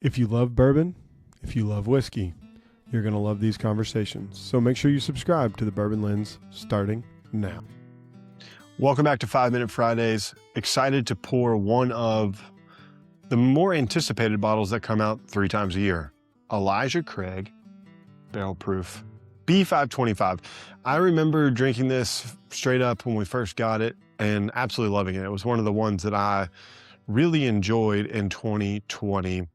If you love bourbon, if you love whiskey, you're going to love these conversations. So make sure you subscribe to the Bourbon Lens starting now. Welcome back to 5 Minute Fridays. Excited to pour one of the more anticipated bottles that come out 3 times a year. Elijah Craig Barrel Proof B525. I remember drinking this straight up when we first got it and absolutely loving it. It was one of the ones that I really enjoyed in 2025.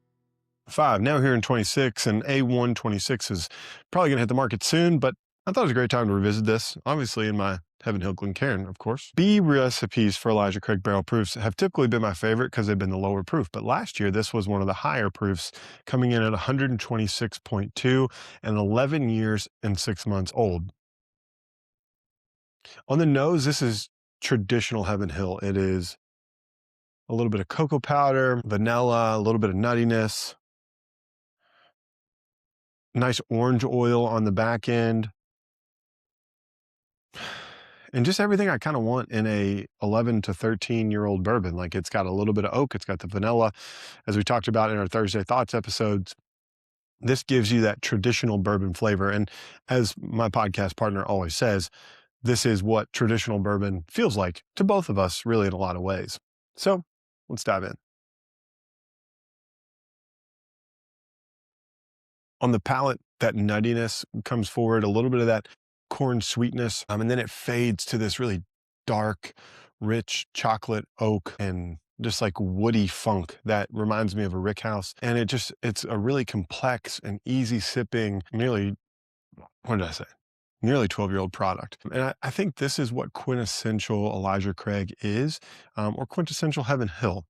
Now here in 26, and A126 is probably going to hit the market soon, but I thought it was a great time to revisit this, obviously in my Heaven Hill Glencairn, of course. B recipes for Elijah Craig Barrel Proofs have typically been my favorite because they've been the lower proof, but last year this was one of the higher proofs, coming in at 126.2 and 11 years and 6 months old. On the nose, this is traditional Heaven Hill. It is a little bit of cocoa powder, vanilla, a little bit of nuttiness, nice orange oil on the back end, and just everything I kind of want in a 11 to 13-year-old bourbon. Like, it's got a little bit of oak, it's got the vanilla, as we talked about in our Thursday Thoughts episodes. This gives you that traditional bourbon flavor, and as my podcast partner always says, this is what traditional bourbon feels like to both of us, really, in a lot of ways. So let's dive in. On the palate, that nuttiness comes forward, a little bit of that corn sweetness, and then it fades to this really dark, rich chocolate oak and just like woody funk that reminds me of a rick house. And it's a really complex and easy sipping, nearly 12-year-old product. And I think this is what quintessential Elijah Craig is, or quintessential Heaven Hill.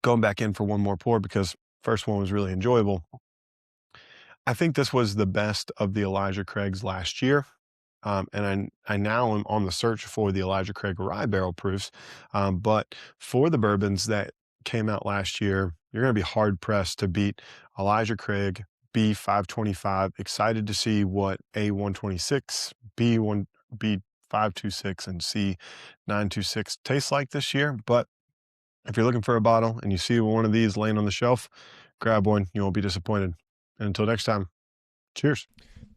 Going back in for one more pour because first one was really enjoyable. I think this was the best of the Elijah Craigs last year. And I now am on the search for the Elijah Craig Rye Barrel Proofs. But for the bourbons that came out last year, you're going to be hard pressed to beat Elijah Craig B525. Excited to see what A126, B526, and C926 taste like this year. But if you're looking for a bottle and you see one of these laying on the shelf, grab one. You won't be disappointed. And until next time, cheers.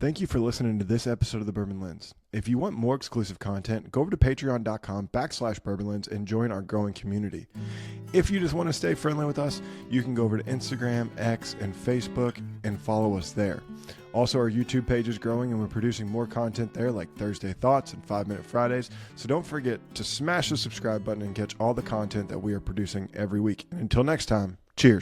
Thank you for listening to this episode of The Bourbon Lens. If you want more exclusive content, go over to patreon.com/Bourbon Lens and join our growing community. If you just want to stay friendly with us, you can go over to Instagram, X, and Facebook and follow us there. Also, our YouTube page is growing and we're producing more content there, like Thursday Thoughts and 5 Minute Fridays. So don't forget to smash the subscribe button and catch all the content that we are producing every week. And until next time, cheers.